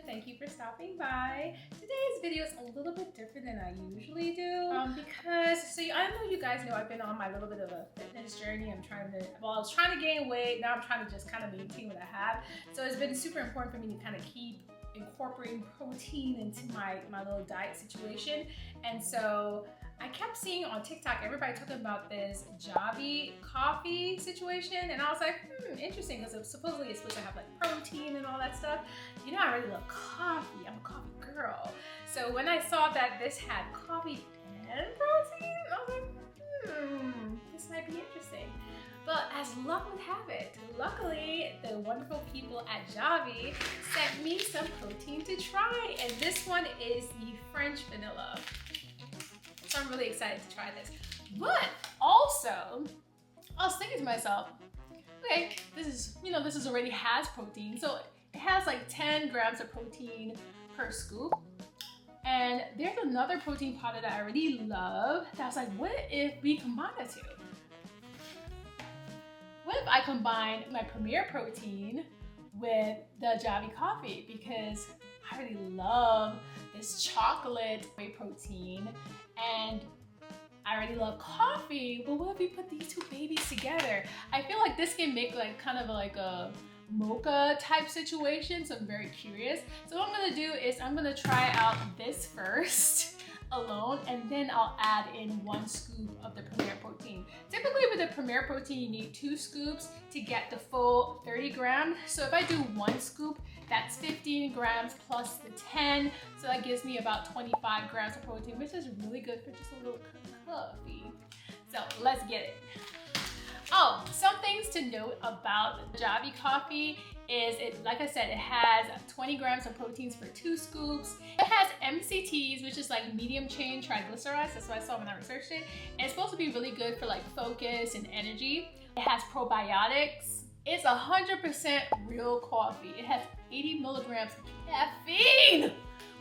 Thank you for stopping by. Today's video is a little bit different than I usually do because I know you guys know I've been on my little bit of a fitness journey. I was trying to gain weight. Now I'm trying to just kind of maintain what I have. So it's been super important for me to kind of keep incorporating protein into my little diet situation. And so I kept seeing on TikTok everybody talking about this Javvy Coffee situation, and I was like, interesting, because supposedly it's supposed to have like protein and all that stuff. You know, I really love coffee. I'm a coffee girl. So when I saw that this had coffee and protein, I was like, this might be interesting. But as luck would have it, luckily the wonderful people at Javvy sent me some protein to try, and this one is the French vanilla. So I'm really excited to try this. But also, I was thinking to myself, okay, this already has protein. So it has like 10 grams of protein per scoop. And there's another protein powder that I already love that I was like, what if we combine the two? What if I combine my Premier protein with the Javvy Coffee? Because I really love this chocolate whey protein, and I already love coffee, but what if we put these two babies together? I feel like this can make like kind of like a mocha type situation, so I'm very curious. So what I'm gonna do is I'm gonna try out this first alone, and then I'll add in 1 scoop of the Premier protein. Typically with the Premier protein, you need 2 scoops to get the full 30 grams. So if I do 1 scoop, that's 15 grams plus the 10. So that gives me about 25 grams of protein, which is really good for just a little coffee. So let's get it. Oh, some things to note about Javvy Coffee is like I said, it has 20 grams of proteins for 2 scoops. It has MCTs, which is like medium chain triglycerides. That's what I saw when I researched it. And it's supposed to be really good for like focus and energy. It has probiotics. It's 100% real coffee. It has 80 milligrams of caffeine.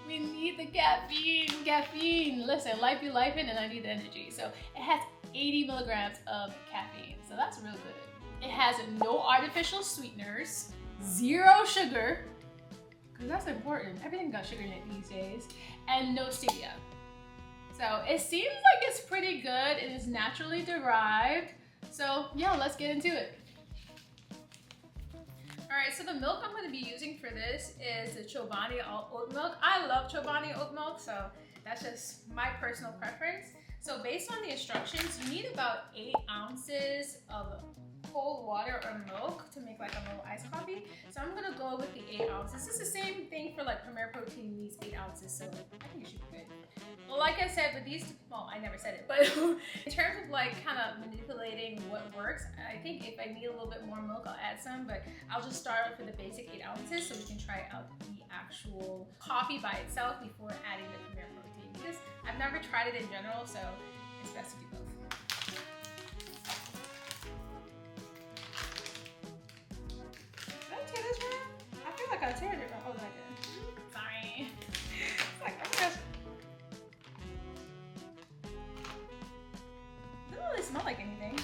We need the caffeine. Listen, life be lifing, and I need the energy. So it has 80 milligrams of caffeine. So that's real good. It has no artificial sweeteners, 0 sugar, because that's important. Everything got sugar in it these days, and no stevia. So it seems like it's pretty good. It is naturally derived. So yeah, let's get into it. Alright, so the milk I'm going to be using for this is the Chobani oat milk. I love Chobani oat milk, so that's just my personal preference. So based on the instructions, you need about 8 ounces of cold water or milk to make like a little iced coffee. So I'm going to go with the 8 ounces. It's the same thing for like Premier Protein needs 8 ounces, so I think it should be good. Well, like I said, with these, well, I never said it, but in terms of like kind of manipulating what works, I think if I need a little bit more milk, I'll add some, but I'll just start off with the basic 8 ounces so we can try out the actual coffee by itself before adding the Premier Protein, because I've never tried it in general, so it's best to do both. Did I tear this wrong? I feel like I teared it wrong. Oh, I did. Sorry. It's like, oh my gosh. Smell like anything.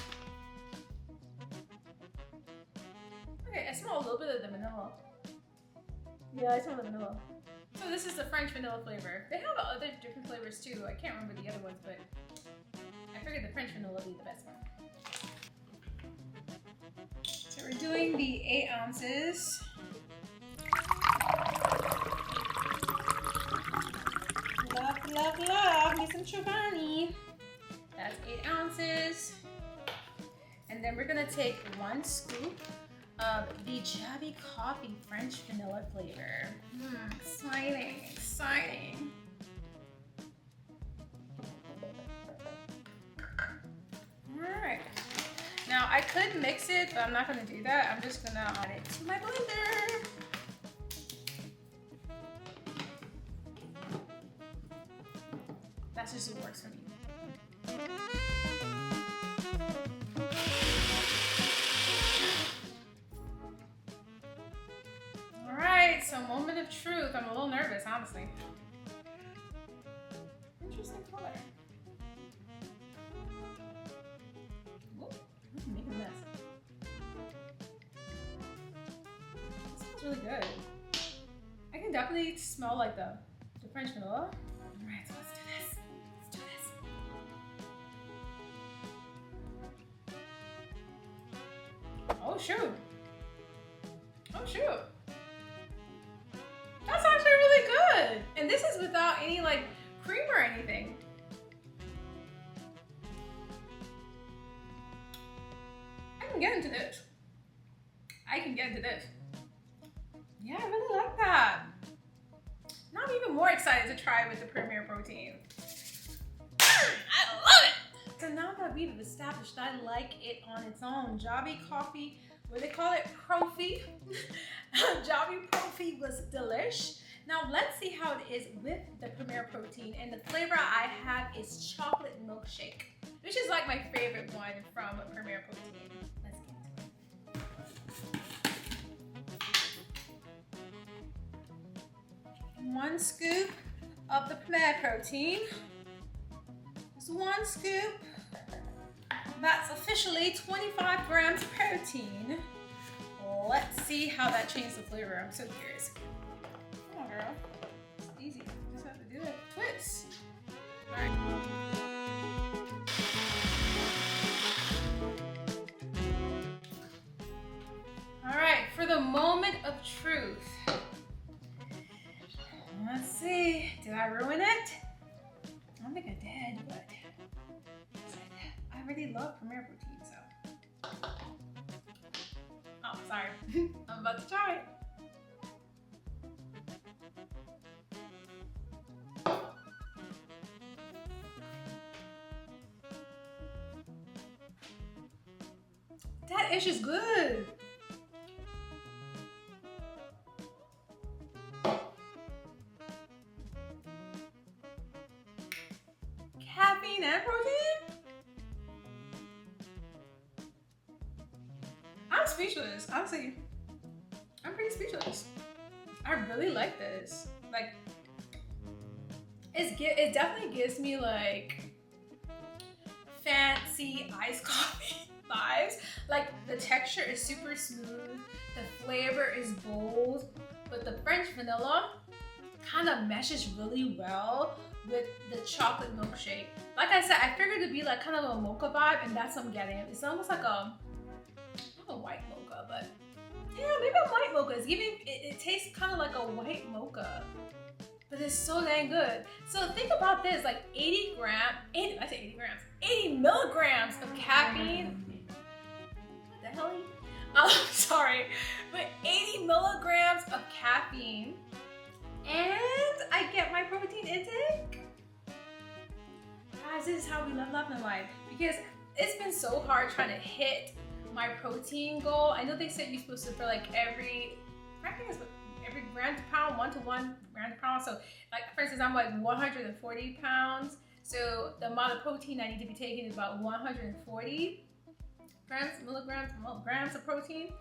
Okay, I smell a little bit of the vanilla. Yeah, I smell the vanilla. So this is the French vanilla flavor. They have other different flavors too. I can't remember the other ones, but I figured the French vanilla would be the best one. So we're doing the 8 ounces. Love me some Chobani. That's 8 ounces. And then we're gonna take 1 scoop of the Javvy Coffee French vanilla flavor. Exciting, exciting. All right. Now I could mix it, but I'm not gonna do that. I'm just gonna add it to my blender. That's just what works for me. Alright, so so moment of truth. I'm a little nervous, honestly. Interesting color. Ooh, I'm making a mess. This smells really good. I can definitely smell like the French vanilla. All right, so let's do this. Let's do this. Oh shoot. Oh shoot. That's actually really good. And this is without any like cream or anything. I can get into this. I can get into this. Yeah, I really like that. Now I'm even more excited to try with the Premier Protein. I love it. So now that we've established I like it on its own, Javvy Coffee, what do they call it? Profi. Javvy Profi was delish. Now let's see how it is with the Premier Protein. And the flavor I have is chocolate milkshake, which is like my favorite one from Premier Protein. Let's get into it. 1 scoop of the Premier Protein. Just 1 scoop. That's officially 25 grams of protein. Let's see how that changes the flavor. I'm so curious. Come on, girl. It's easy. You just have to do it. Twist. All right. All right, for the moment of truth. Let's see. Did I ruin it? I don't think I did, but I really love Premier Protein, so. Oh, sorry. I'm about to try it. That ish is good. Caffeine and protein? I'm speechless, honestly. I'm pretty speechless. I really like this. Like, it definitely gives me like fancy iced coffee vibes. Like the texture is super smooth, the flavor is bold, but the French vanilla kind of meshes really well with the chocolate milkshake. Like I said, I figured it'd be like kind of a mocha vibe, and that's what I'm getting. It's almost like not a white mocha, but yeah, maybe a white mocha. It's giving it tastes kind of like a white mocha, but it's so dang good. So think about this, like 80 milligrams of caffeine. What the hell? I'm sorry, but 80 milligrams of caffeine, and I get my protein intake. Guys, this is how we love in life, because it's been so hard trying to hit my protein goal. I know they said you're supposed to, for like every gram to pound, 1 to 1 gram to pound. So like, for instance, I'm like 140 pounds. So the amount of protein I need to be taking is about 140 grams of protein.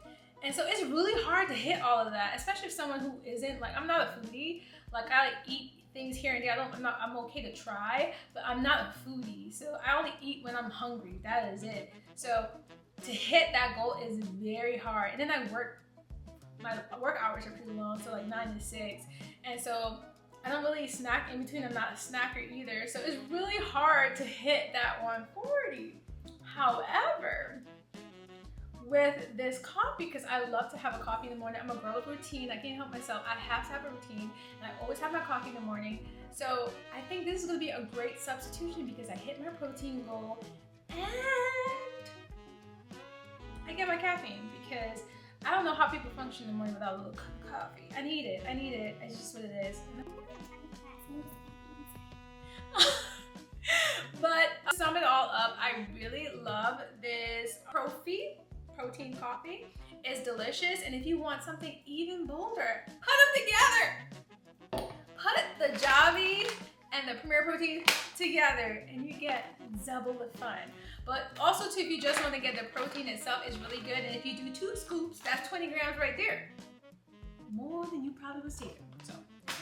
And so it's really hard to hit all of that, especially if someone who isn't, like, I'm not a foodie. Like, I like eat things here and there. I'm okay to try, but I'm not a foodie. So I only eat when I'm hungry. That is it. So to hit that goal is very hard. And then my work hours are pretty long, so like 9 to 6. And so I don't really snack in between. I'm not a snacker either. So it's really hard to hit that 140. However, with this coffee, because I love to have a coffee in the morning. I'm a girl of routine. I can't help myself. I have to have a routine, and I always have my coffee in the morning. So I think this is going to be a great substitution, because I hit my protein goal and I get my caffeine, because I don't know how people function in the morning without a little coffee. I need it. It's just what it is. But to sum it all up, I really love this protein coffee. It's delicious, and if you want something even bolder, put them together. Put the Javvy and the Premier Protein together, and you get double the fun. But also too, if you just want to get the protein itself, is really good. And if you do 2 scoops, that's 20 grams right there. more than you probably was taking. So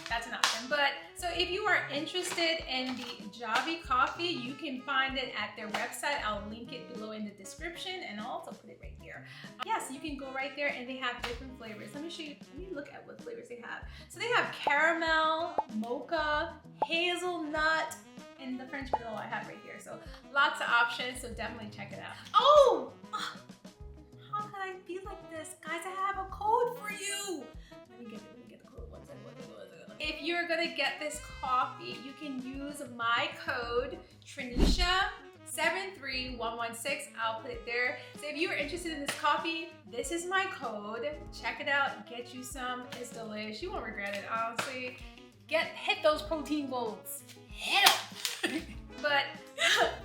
that's an option. But so if you are interested in the Javvy Coffee, you can find it at their website. I'll link it below in the description, and I'll also put it right here. Yes, you can go right there, and they have different flavors. Let me show you, let me look at what flavors they have. So they have caramel, mocha, hazelnut, and the French vanilla I have right here. So lots of options, so definitely check it out. Oh! How could I be like this? Guys, I have a code for you. Let me get the code. One second. If you're gonna get this coffee, you can use my code, Tranisha73116. I'll put it there. So if you're interested in this coffee, this is my code. Check it out, get you some. It's delish. You won't regret it, honestly. Hit those protein goals. Hit them. But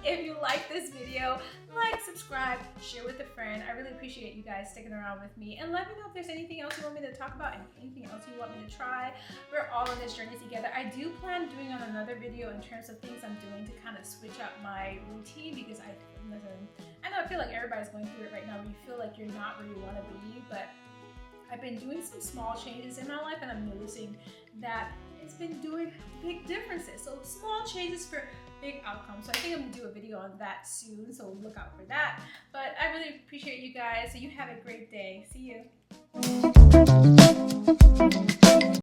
if you like this video, like, subscribe, share with a friend. I really appreciate you guys sticking around with me, and let me know if there's anything else you want me to talk about and anything else you want me to try. We're all on this journey together. I do plan doing on another video in terms of things I'm doing to kind of switch up my routine, because I know I feel like everybody's going through it right now where you feel like you're not where you want to be, but I've been doing some small changes in my life, and I'm noticing that it's been doing big differences. So small changes for big outcomes. So I think I'm gonna do a video on that soon, so look out for that. But I really appreciate you guys. So you have a great day. See you.